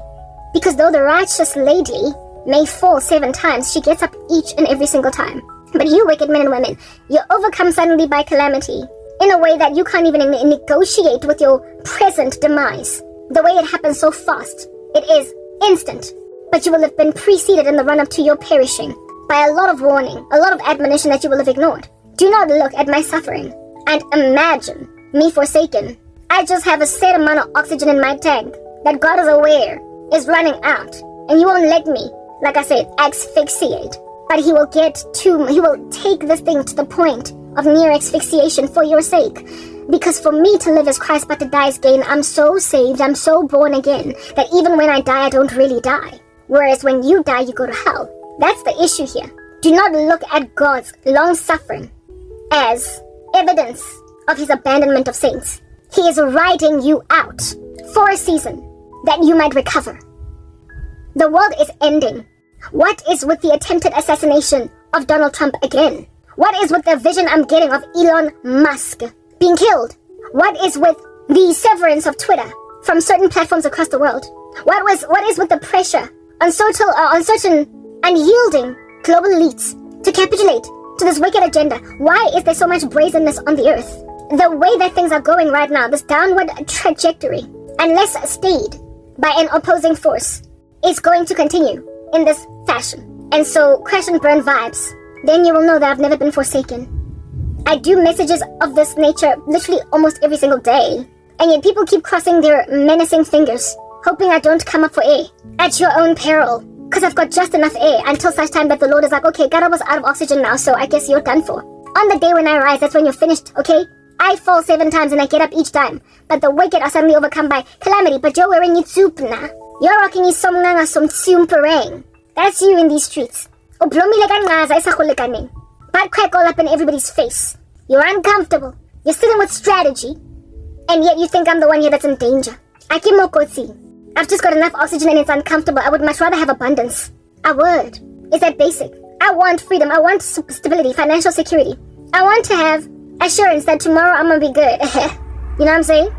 Because though the righteous lady may fall 7 times, she gets up each and every single time. But you wicked men and women, you're overcome suddenly by calamity in a way that you can't even negotiate with your present demise. The way it happens so fast, it is instant. But you will have been preceded in the run-up to your perishing by a lot of warning, a lot of admonition that you will have ignored. Do not look at my suffering and imagine me forsaken. I just have a set amount of oxygen in my tank that God is aware is running out, and he won't let me, like I said, asphyxiate. But he will take this thing to the point of near asphyxiation for your sake. Because for me to live is Christ, but to die is gain. I'm so saved, I'm so born again, that even when I die, I don't really die. Whereas when you die, you go to hell. That's the issue here. Do not look at God's long-suffering as evidence of his abandonment of saints. He is riding you out for a season that you might recover. The world is ending. What is with the attempted assassination of Donald Trump again? What is with the vision I'm getting of Elon Musk being killed? What is with the severance of Twitter from certain platforms across the world? What is with the pressure on certain unyielding global elites to capitulate to this wicked agenda? Why is there so much brazenness on the earth? The way that things are going right now, this downward trajectory, unless stayed by an opposing force, is going to continue in this fashion. And so, crash and burn vibes. Then you will know that I've never been forsaken. I do messages of this nature literally almost every single day. And yet people keep crossing their menacing fingers, hoping I don't come up for air. At your own peril. Because I've got just enough air until such time that the Lord is like, okay, God, I was out of oxygen now, so I guess you're done for. On the day when I rise, that's when you're finished, okay? I fall 7 times and I get up each time. But the wicked are suddenly overcome by calamity. But you're wearing your tsupna. You're rocking your somnganga som tsumperang. That's you in these streets. But crack all up in everybody's face. You're uncomfortable. You're sitting with strategy. And yet you think I'm the one here that's in danger. I've just got enough oxygen and it's uncomfortable. I would much rather have abundance. I would. Is that basic? I want freedom. I want stability, financial security. I want to have assurance that tomorrow I'm going to be good. You know what I'm saying?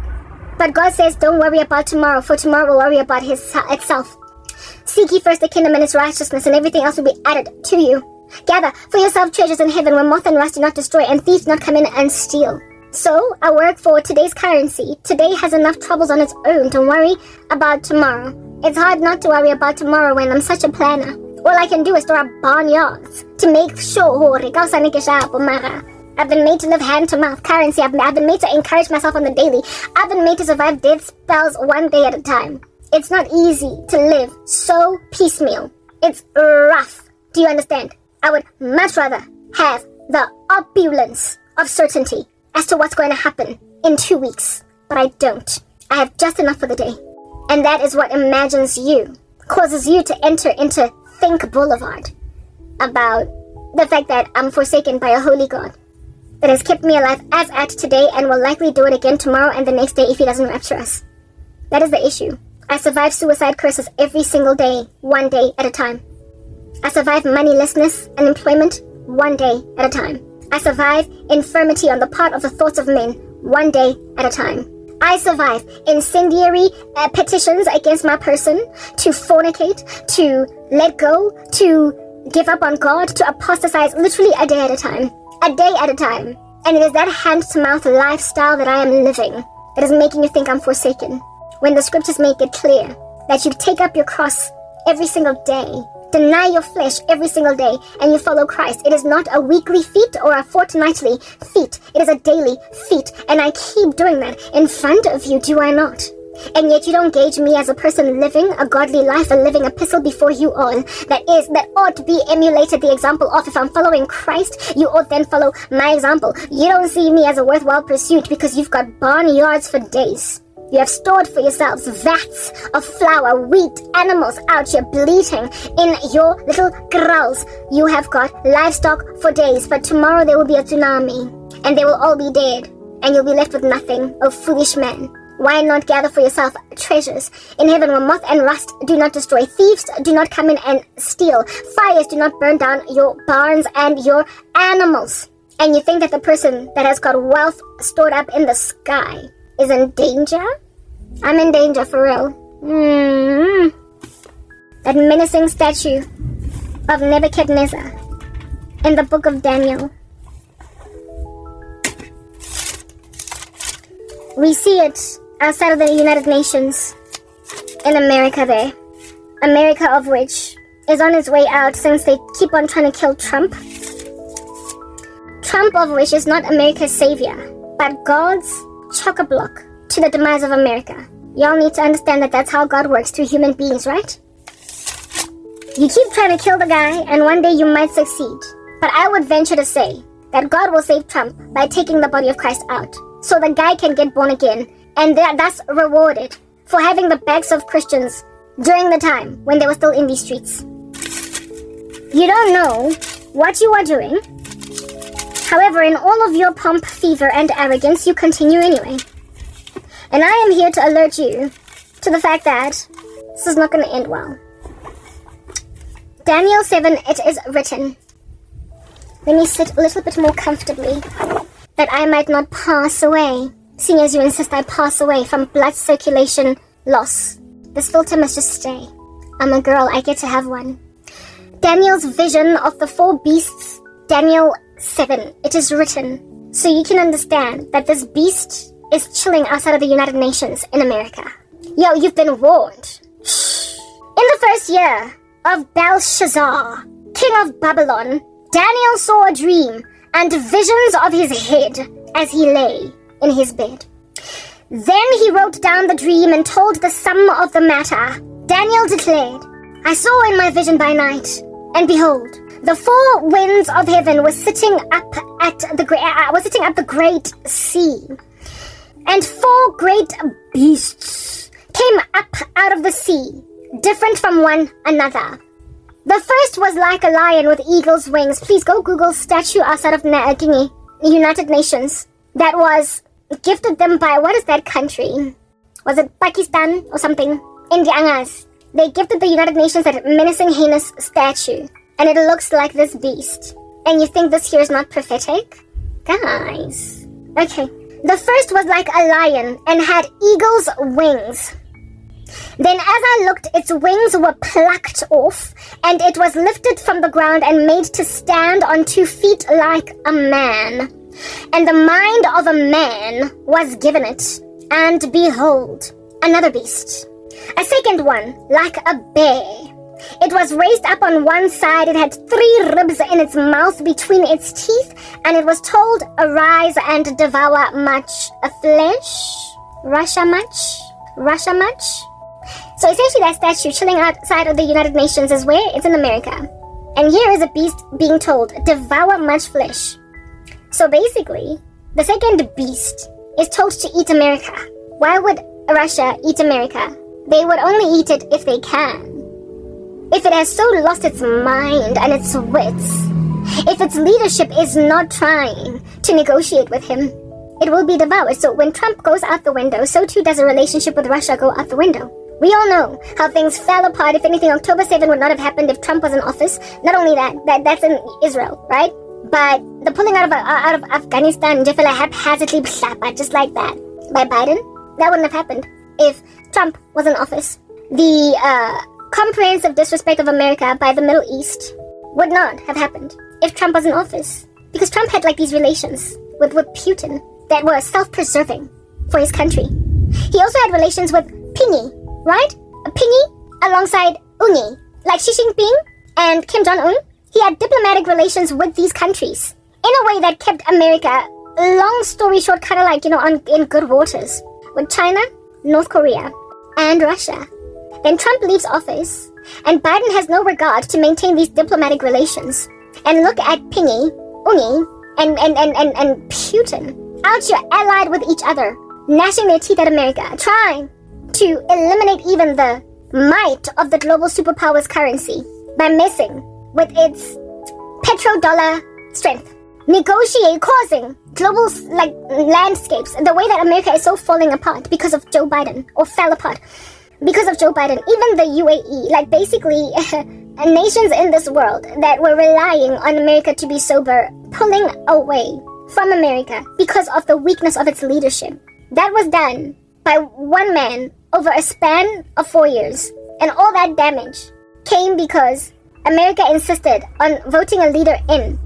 But God says, don't worry about tomorrow, for tomorrow will worry about itself. Seek ye first the kingdom and its righteousness, and everything else will be added to you. Gather for yourself treasures in heaven, where moth and rust do not destroy, and thieves do not come in and steal. So, I work for today's currency. Today has enough troubles on its own to worry about tomorrow. It's hard not to worry about tomorrow when I'm such a planner. All I can do is store up barnyards to make sure I've been made to live hand-to-mouth currency. I've been made to encourage myself on the daily. I've been made to survive death spells one day at a time. It's not easy to live so piecemeal. It's rough. Do you understand? I would much rather have the opulence of certainty as to what's going to happen in 2 weeks. But I don't. I have just enough for the day. And that is what imagines you, causes you to enter into Think Boulevard about the fact that I'm forsaken by a holy God that has kept me alive as at today and will likely do it again tomorrow and the next day if he doesn't rapture us. That is the issue. I survive suicide curses every single day, one day at a time. I survive moneylessness, unemployment, one day at a time. I survive infirmity on the part of the thoughts of men, one day at a time. I survive incendiary petitions against my person, to fornicate, to let go, to give up on God, to apostatize literally a day at a time. A day at a time. And it is that hand-to-mouth lifestyle that I am living that is making you think I'm forsaken. When the scriptures make it clear that you take up your cross every single day deny your flesh every single day, and you follow Christ. It is not a weekly feat or a fortnightly feat. It is a daily feat, and I keep doing that in front of you, do I not? And yet you don't gauge me as a person living a godly life, a living epistle before you all that ought to be emulated the example of. If I'm following Christ, you ought then follow my example. You don't see me as a worthwhile pursuit because you've got barnyards for days. You have stored for yourselves vats of flour, wheat, animals out here bleating in your little kraals. You have got livestock for days, but tomorrow there will be a tsunami, and they will all be dead, and you'll be left with nothing, oh foolish man. Why not gather for yourself treasures in heaven where moth and rust do not destroy, thieves do not come in and steal, fires do not burn down your barns and your animals? And you think that the person that has got wealth stored up in the sky is in danger? I'm in danger for real. That menacing statue of Nebuchadnezzar in the book of Daniel. We see it outside of the United Nations in America there. America of which is on its way out since they keep on trying to kill Trump. Trump of which is not America's savior, but God's chock-a-block to the demise of America. Y'all need to understand that that's how God works through human beings, right? You keep trying to kill the guy and one day you might succeed. But I would venture to say that God will save Trump by taking the body of Christ out, so the guy can get born again, and thus rewarded for having the backs of Christians during the time when they were still in these streets. You don't know what you are doing. However, in all of your pomp, fever, and arrogance, you continue anyway. And I am here to alert you to the fact that this is not going to end well. Daniel 7, it is written. Let me sit a little bit more comfortably, that I might not pass away, seeing as you insist I pass away from blood circulation loss. This filter must just stay. I'm a girl, I get to have one. Daniel's vision of the 4 beasts, Daniel 7, it is written, so you can understand that this beast is chilling outside of the United Nations in America. Yo, you've been warned. In the first year of Belshazzar, king of Babylon, Daniel saw a dream and visions of his head as he lay in his bed. Then he wrote down the dream and told the sum of the matter. Daniel declared, I saw in my vision by night, and behold, the 4 winds of heaven were sitting up the great sea, and 4 great beasts came up out of the sea, different from one another. The first was like a lion with eagle's wings. Please go Google statue outside of United Nations. That was gifted them by, what is that country? Was it Pakistan or something? Indiangas. They gifted the United Nations that menacing, heinous statue. And it looks like this beast. And you think this here is not prophetic? Guys. Okay. The first was like a lion and had eagle's wings. Then as I looked, its wings were plucked off, and it was lifted from the ground and made to stand on 2 feet like a man. And the mind of a man was given it. And behold, another beast. A second one, like a bear. It was raised up on one side. It had 3 ribs in its mouth between its teeth, and it was told, arise and devour much flesh. Russia much. So essentially that statue chilling outside of the United Nations is where? It's in America. And here is a beast being told, devour much flesh. So basically, the second beast is told to eat America. Why would Russia eat America? They would only eat it if they can. If it has so lost its mind and its wits, if its leadership is not trying to negotiate with him, it will be devoured. So when Trump goes out the window, so too does a relationship with Russia go out the window. We all know how things fell apart. If anything, October 7 would not have happened if Trump was in office. Not only that's in Israel, right? But the pulling out of Afghanistan, haphazardly, just like that, by Biden, that wouldn't have happened if Trump was in office. The comprehensive disrespect of America by the Middle East would not have happened if Trump was in office. Because Trump had like these relations with Putin that were self-preserving for his country. He also had relations with Pingy, right? Pingy alongside Unyi. Like Xi Jinping and Kim Jong-un, he had diplomatic relations with these countries in a way that kept America, long story short, kind of like, in good waters with China, North Korea, and Russia. Then Trump leaves office, and Biden has no regard to maintain these diplomatic relations. And look at Pingy, Ungi, and Putin out here allied with each other, gnashing their teeth at America, trying to eliminate even the might of the global superpower's currency by messing with its petrodollar strength. Causing global landscapes, the way that America is so falling apart because of Joe Biden, or fell apart because of Joe Biden. Even the UAE, basically nations in this world that were relying on America to be sober, pulling away from America because of the weakness of its leadership. That was done by one man over a span of 4 years. And all that damage came because America insisted on voting a leader in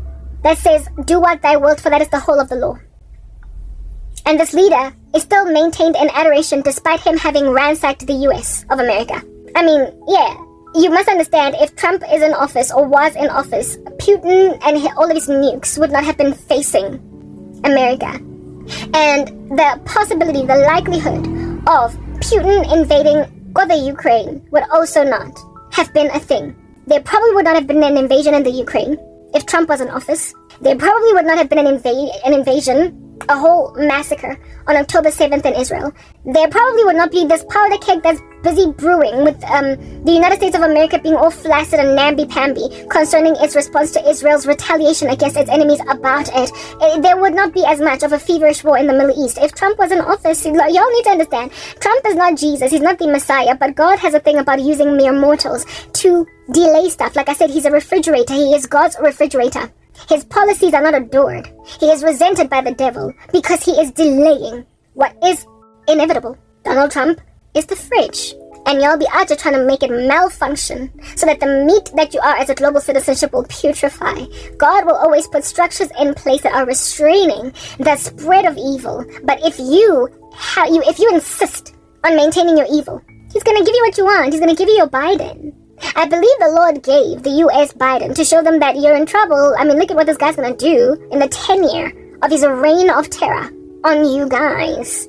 that says, do what thou wilt, for that is the whole of the law. And this leader is still maintained in adoration despite him having ransacked the US of America. I mean, yeah, you must understand, if Trump is in office or was in office, Putin and all of his nukes would not have been facing America. And the possibility, the likelihood of Putin invading the Ukraine would also not have been a thing. There probably would not have been an invasion in the Ukraine if Trump was in office. There probably would not have been an invasion, a whole massacre on October 7th in Israel. There probably would not be this powder keg that's busy brewing with the United States of America being all flaccid and namby-pamby concerning its response to Israel's retaliation against its enemies about it. There would not be as much of a feverish war in the Middle East if Trump was in office. Y'all need to understand, Trump is not Jesus, he's not the Messiah, but God has a thing about using mere mortals to delay stuff. Like I said, he's a refrigerator. He is God's refrigerator. His policies are not adored. He is resented by the devil because he is delaying what is inevitable. Donald Trump is the fridge, and y'all be out there trying to make it malfunction so that the meat that you are as a global citizenship will putrefy. God will always put structures in place that are restraining the spread of evil. But if you insist on maintaining your evil, he's gonna give you what you want. He's gonna give you your Biden. I believe the Lord gave the US Biden to show them that you're in trouble. I mean, look at what this guy's gonna do in the tenure of his reign of terror on you guys.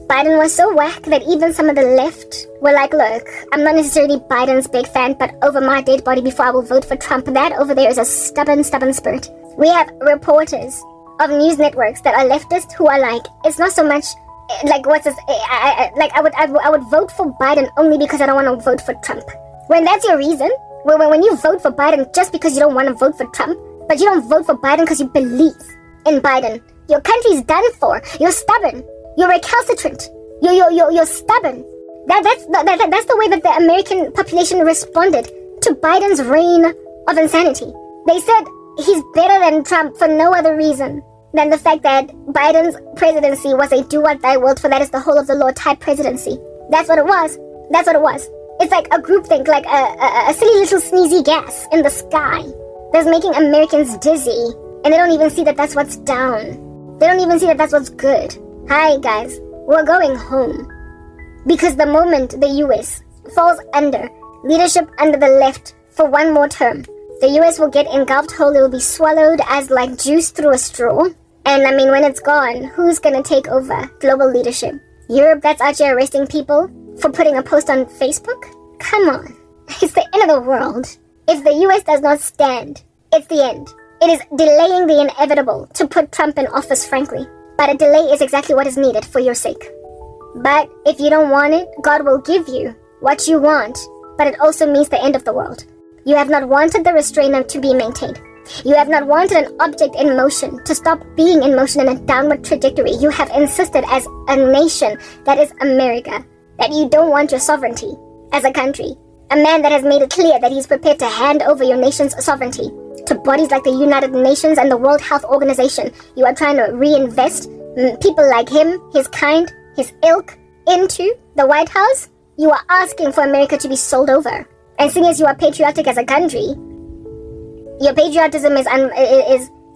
Biden was so whack that even some of the left were like, look, I'm not necessarily Biden's big fan, but over my dead body before I will vote for Trump. That over there is a stubborn spirit. We have reporters of news networks that are leftist who are like, it's not so much like, what's this, I would vote for Biden only because I don't want to vote for Trump. When that's your reason, when you vote for Biden just because you don't want to vote for Trump, but you don't vote for Biden because you believe in Biden, your country's done for. You're stubborn. You're recalcitrant. You're stubborn. That's the way that the American population responded to Biden's reign of insanity. They said he's better than Trump for no other reason than the fact that Biden's presidency was a do what thy wilt, for that is the whole of the law type presidency. That's what it was. That's what it was. It's like a groupthink, like a silly little sneezy gas in the sky that's making Americans dizzy, and they don't even see that that's what's down. They don't even see that that's what's good. Hi guys, we're going home. Because the moment the US falls under leadership under the left for one more term, the US will get engulfed whole. It will be swallowed as like juice through a straw. And I mean, when it's gone, who's gonna take over global leadership? Europe that's out here arresting people for putting a post on Facebook? Come on. It's the end of the world. If the US does not stand, it's the end. It is delaying the inevitable to put Trump in office, frankly. But a delay is exactly what is needed for your sake. But if you don't want it, God will give you what you want, but it also means the end of the world. You have not wanted the restrainer to be maintained. You have not wanted an object in motion to stop being in motion in a downward trajectory. You have insisted as a nation that is America that you don't want your sovereignty as a country. A man that has made it clear that he's prepared to hand over your nation's sovereignty to bodies like the United Nations and the World Health Organization. You are trying to reinvest people like him, his kind, his ilk, into the White House. You are asking for America to be sold over. And seeing as you are patriotic as a country, your patriotism is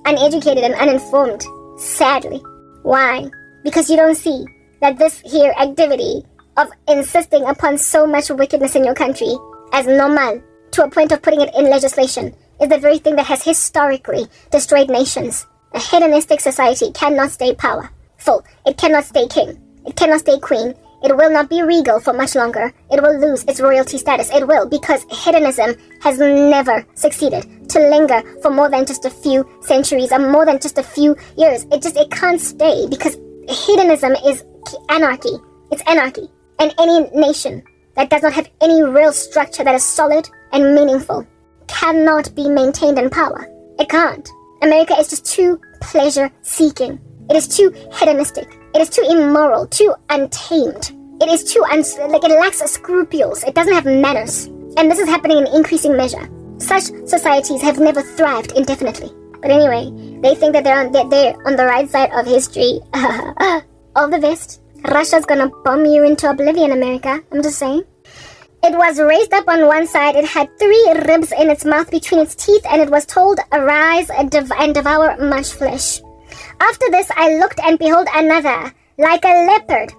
uneducated and uninformed, sadly. Why? Because you don't see that this here activity of insisting upon so much wickedness in your country as normal to a point of putting it in legislation, is the very thing that has historically destroyed nations. A hedonistic society cannot stay powerful. It cannot stay king. It cannot stay queen. It will not be regal for much longer. It will lose its royalty status. It will, because hedonism has never succeeded to linger for more than just a few centuries or more than just a few years. It can't stay, because hedonism is anarchy. It's anarchy. And any nation that does not have any real structure that is solid and meaningful cannot be maintained in power. It can't. America is just too pleasure-seeking. It is too hedonistic. It is too immoral, too untamed. It is too, it lacks scruples. It doesn't have manners. And this is happening in increasing measure. Such societies have never thrived indefinitely. But anyway, they think that they're on the right side of history. All the best. Russia's gonna bomb you into oblivion, America. I'm just saying. It was raised up on one side. It had 3 ribs in its mouth between its teeth, and it was told, arise and devour much flesh. After this, I looked, and behold, another, like a leopard.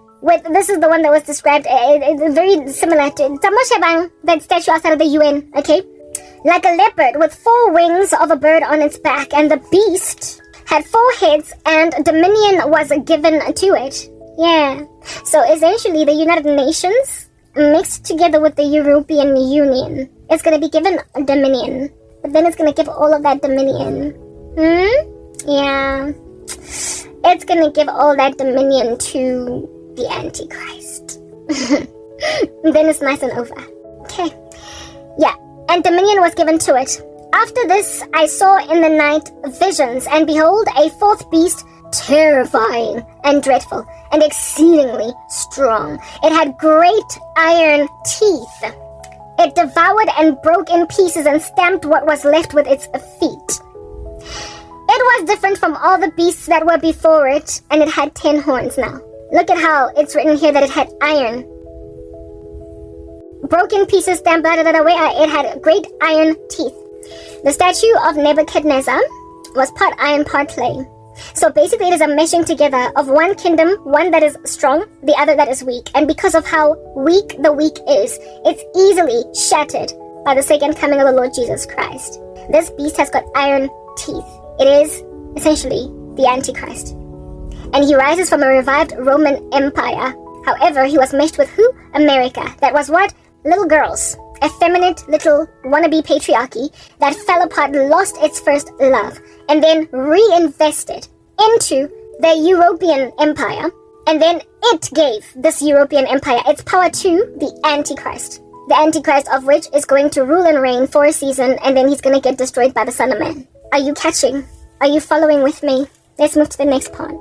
This is the one that was described, very similar to that statue outside of the UN, okay? Like a leopard with 4 wings of a bird on its back, and the beast had 4 heads, and dominion was given to it. Yeah. So essentially, the United Nations mixed together with the European Union is going to be given dominion. But then it's going to give all of that dominion. Yeah. It's going to give all that dominion to the Antichrist. Then it's nice and over. Okay. Yeah. And dominion was given to it. After this, I saw in the night visions, and behold, a 4th beast, terrifying and dreadful and exceedingly strong. It had great iron teeth. It devoured and broke in pieces and stamped what was left with its feet. It was different from all the beasts that were before it, and it had 10 horns now. Look at how it's written here that it had iron. Broken pieces stamped out of the way. It had great iron teeth. The statue of Nebuchadnezzar was part iron, part clay. So basically it is a meshing together of one kingdom, one that is strong, the other that is weak. And because of how weak the weak is, it's easily shattered by the second coming of the Lord Jesus Christ. This beast has got iron teeth. It is essentially the Antichrist. And he rises from a revived Roman Empire. However, he was meshed with who? America. That was what? Little girls. Effeminate little wannabe patriarchy that fell apart, lost its first love, and then reinvested into the European Empire. And then it gave this European Empire its power to the Antichrist. The Antichrist of which is going to rule and reign for a season, and then he's going to get destroyed by the Son of Man. Are you catching? Are you following with me? Let's move to the next part.